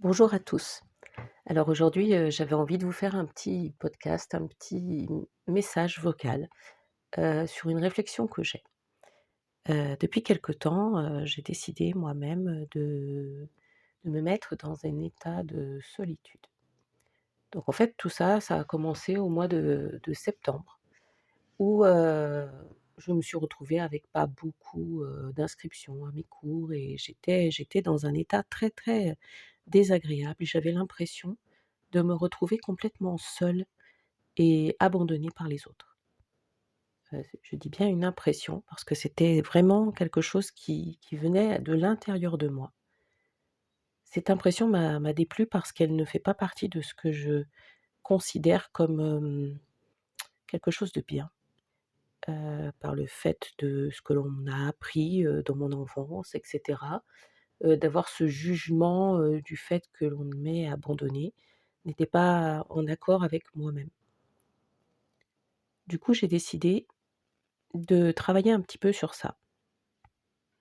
Bonjour à tous. Alors aujourd'hui, j'avais envie de vous faire un petit podcast, un petit message vocal, sur une réflexion que j'ai. Depuis quelque temps, j'ai décidé moi-même, de me mettre dans un état de solitude. Donc en fait, tout ça, ça a commencé au mois de septembre où, je me suis retrouvée avec pas beaucoup, d'inscriptions à mes cours et j'étais dans un état très, très désagréable. J'avais l'impression de me retrouver complètement seule et abandonnée par les autres. Je dis bien une impression parce que c'était vraiment quelque chose qui venait de l'intérieur de moi. Cette impression m'a déplu parce qu'elle ne fait pas partie de ce que je considère comme, quelque chose de bien, par le fait de ce que l'on m'a appris, dans mon enfance et cetera, d'avoir ce jugement, du fait que l'on m'ait abandonnée, n'était pas en accord avec moi-même. Du coup, j'ai décidé de travailler un petit peu sur ça.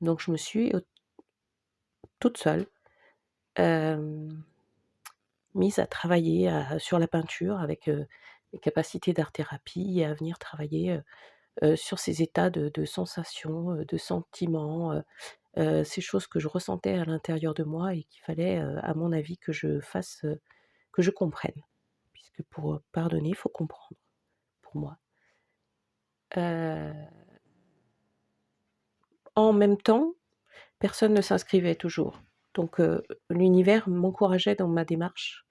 Donc je me suis, toute seule, hem, mise à travailler sur la peinture avec, mes capacités d'art-thérapie et à venir travailler, sur ces états de sensations, de sentiments, ces choses que je ressentais à l'intérieur de moi et qu'il fallait, à mon avis que je fasse, que je comprenne. Puisque pour, pardonner, il faut comprendre, pour moi. Heu, En même temps, personne ne s'inscrivait toujours. Donc l'univers m'encourageait dans ma démarche.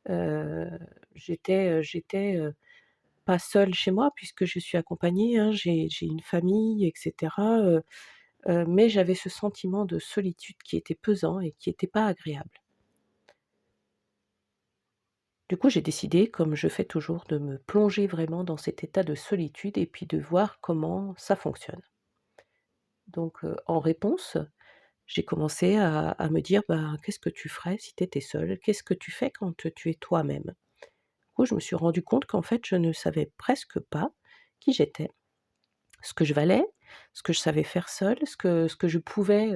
Heu, j'étais pas seule chez moi puisque je suis accompagnée, hein, j'ai une famille et cetera, mais j'avais ce sentiment de solitude qui était pesant et qui était pas agréable. Du coup, j'ai décidé, comme je fais toujours, de me plonger vraiment dans cet état de solitude et puis de voir comment ça fonctionne. Donc en réponse, j'ai commencé à me dire: «Ben, qu'est-ce que tu ferais si tu étais seule? Qu'est-ce que tu fais quand tu es toi-même?» Du coup, je me suis rendu compte qu'en fait, je ne savais presque pas qui j'étais, ce que je valais, ce que je savais faire seule, ce que je pouvais,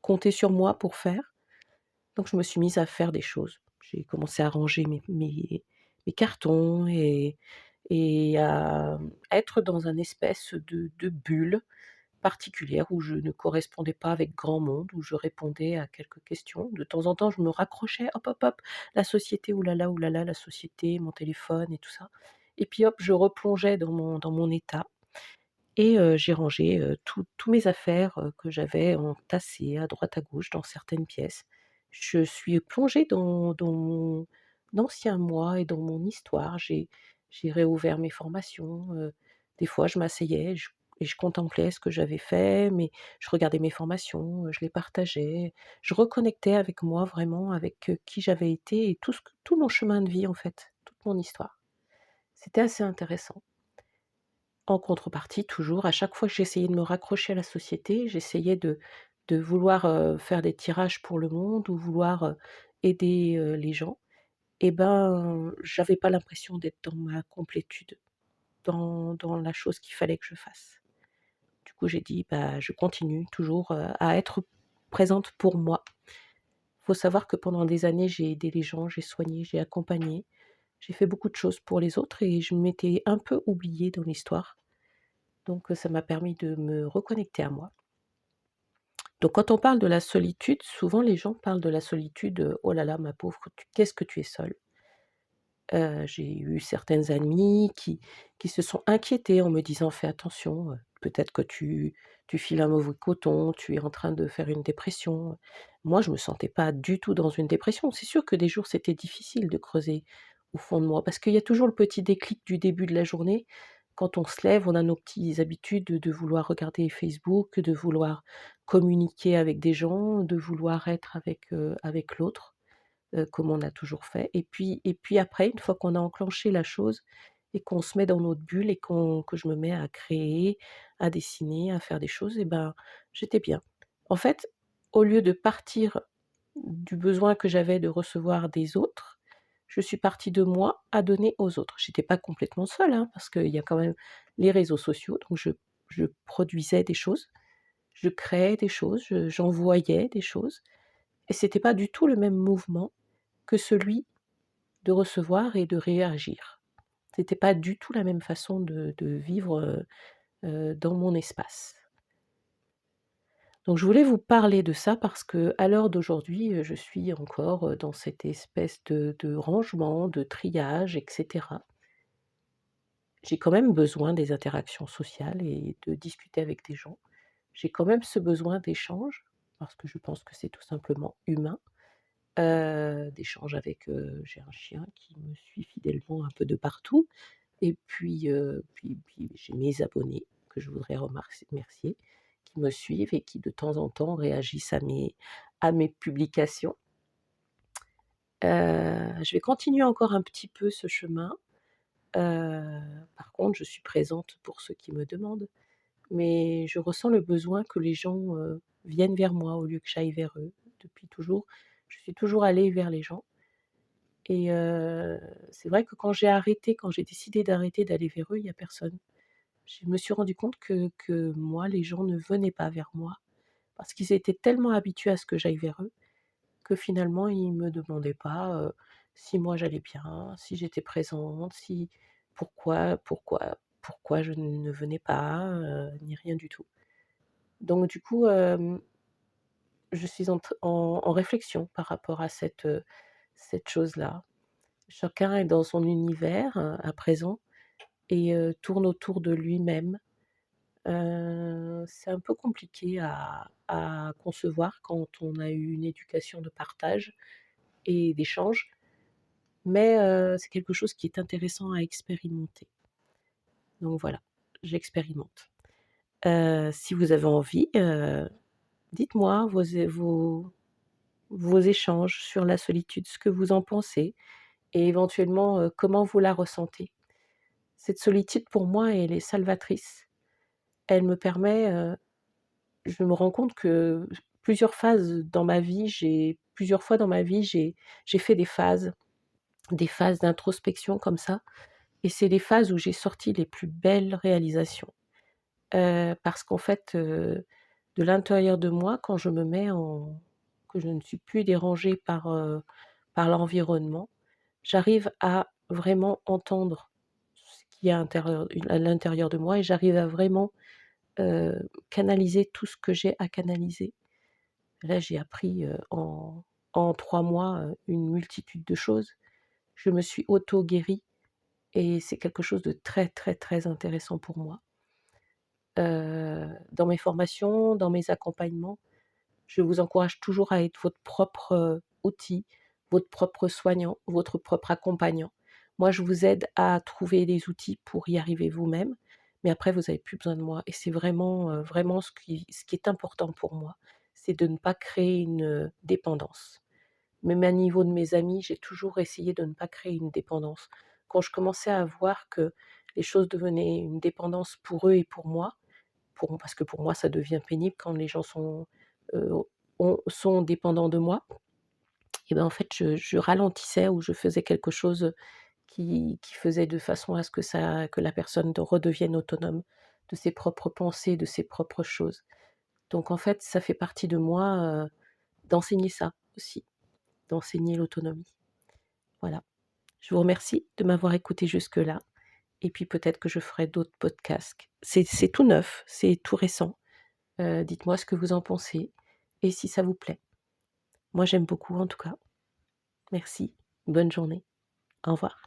compter sur moi pour faire. Donc je me suis mise à faire des choses. J'ai commencé à ranger mes cartons et à être dans un espèce de bulle particulière où je ne correspondais pas avec grand monde, où je répondais à quelques questions. De temps en temps, je me raccrochais, hop, hop, hop, la société, ouh là là, la société, mon téléphone et tout ça. Et puis hop, je replongeais dans mon état et j'ai rangé, tous mes affaires, que j'avais entassées à droite à gauche dans certaines pièces. Je suis plongée dans mon ancien moi et dans mon histoire. J'ai réouvert mes formations, des fois je m'asseyais, je contemplais ce que j'avais fait, mais je regardais mes formations, je les partageais. Je reconnectais avec moi vraiment, avec, qui j'avais été et tout mon chemin de vie en fait, toute mon histoire. C'était assez intéressant. En contrepartie, toujours, à chaque fois que j'essayais de me raccrocher à la société, j'essayais de vouloir, faire des tirages pour le monde ou vouloir, aider, les gens et ben, j'avais pas l'impression d'être dans ma complétude, dans la chose qu'il fallait que je fasse. Du coup, j'ai dit: «Bah, je continue toujours, à être présente pour moi». Faut savoir que pendant des années, j'ai aidé les gens, j'ai soigné, j'ai accompagné, j'ai fait beaucoup de choses pour les autres et je m'étais un peu oubliée dans l'histoire. Donc ça m'a permis de me reconnecter à moi. Donc quand on parle de la solitude, souvent les gens parlent de la solitude, «Oh là là, ma pauvre, qu'est-ce que tu es seule». J'ai eu certaines amies qui se sont inquiétées en me disant: «Fais attention, peut-être que tu files un mauvais coton, tu es en train de faire une dépression». Moi, je me sentais pas du tout dans une dépression. C'est sûr que des jours, c'était difficile de creuser au fond de moi parce qu'il y a toujours le petit déclic du début de la journée. Quand on se lève, on a nos petites habitudes de vouloir regarder Facebook, de vouloir communiquer avec des gens, de vouloir être avec l'autre, comme on a toujours fait et puis après, une fois qu'on a enclenché la chose et qu'on se met dans notre bulle et que je me mets à créer, à dessiner, à faire des choses et ben, j'étais bien. En fait, au lieu de partir du besoin que j'avais de recevoir des autres, je suis partie de moi à donner aux autres. J'étais pas complètement seule, hein, parce qu'il y a quand même les réseaux sociaux, donc je produisais des choses, je créais des choses, j'envoyais des choses et c'était pas du tout le même mouvement que celui de recevoir et de réagir. C'était pas du tout la même façon de vivre, dans mon espace. Donc je voulais vous parler de ça parce qu'à l'heure d'aujourd'hui, je suis encore, dans cette espèce de rangement, de triage et cetera. J'ai quand même besoin des interactions sociales et de discuter avec des gens. J'ai quand même ce besoin d'échange, parce que je pense que c'est tout simplement humain, d'échange avec, j'ai un chien qui me suit fidèlement un peu de partout et puis j'ai mes abonnés que je voudrais remercier, qui me suivent et qui de temps en temps réagissent à mes publications. Je vais continuer encore un petit peu ce chemin. Par contre, je suis présente pour ceux qui me demandent, mais je ressens le besoin que les gens, viennent vers moi au lieu que j'aille vers eux. Depuis toujours, je suis toujours allée vers les gens et c'est vrai que quand j'ai décidé d'arrêter d'aller vers eux, il y a personne. Je me suis rendu compte que moi, les gens ne venaient pas vers moi parce qu'ils étaient tellement habitués à ce que j'aille vers eux, que finalement ils me demandaient pas, si moi j'allais bien, si j'étais présente, si pourquoi je ne venais pas, ni rien du tout. Donc du coup, je suis en réflexion par rapport à cette chose-là. Chacun est dans son univers, à présent et tourne autour de lui-même. C'est un peu compliqué à concevoir quand on a eu une éducation de partage et d'échange, mais c'est quelque chose qui est intéressant à expérimenter. Donc voilà, j'expérimente. Si vous avez envie, dites-moi vos échanges sur la solitude, ce que vous en pensez et éventuellement, comment vous la ressentez. Cette solitude pour moi, elle est salvatrice. Elle me permet, je me rends compte que plusieurs fois dans ma vie, j'ai fait des phases d'introspection comme ça et c'est les phases où j'ai sorti les plus belles réalisations. Parce qu'en fait, de l'intérieur de moi, quand je me mets en que je ne suis plus dérangée par l'environnement, j'arrive à vraiment entendre ce qu'il y a à l'intérieur de moi et j'arrive à vraiment, canaliser tout ce que j'ai à canaliser. Là, j'ai appris, en 3 mois, une multitude de choses. Je me suis auto-guérie et c'est quelque chose de très, très, très intéressant pour moi. Dans mes formations, dans mes accompagnements, je vous encourage toujours à être votre propre, outil, votre propre soignant, votre propre accompagnant. Moi, je vous aide à trouver les outils pour y arriver vous-même, mais après vous avez plus besoin de moi et c'est vraiment, vraiment ce qui est important pour moi, c'est de ne pas créer une, dépendance. Même à niveau de mes amis, j'ai toujours essayé de ne pas créer une dépendance. Quand je commençais à voir que les choses devenaient une dépendance pour eux et pour moi, parce que pour moi ça devient pénible quand les gens heu, sont dépendants de moi et ben, en fait je ralentissais ou je faisais quelque chose, qui faisait de façon à ce que la personne redevienne autonome de ses propres pensées, de ses propres choses. Donc en fait, ça fait partie de moi, d'enseigner ça aussi, d'enseigner l'autonomie. Voilà. Je vous remercie de m'avoir écoutée jusque-là et puis peut-être que je ferai d'autres podcasts. C'est tout neuf, c'est tout récent. Dites-moi ce que vous en pensez et si ça vous plaît. Moi, j'aime beaucoup en tout cas. Merci, bonne journée. Au revoir.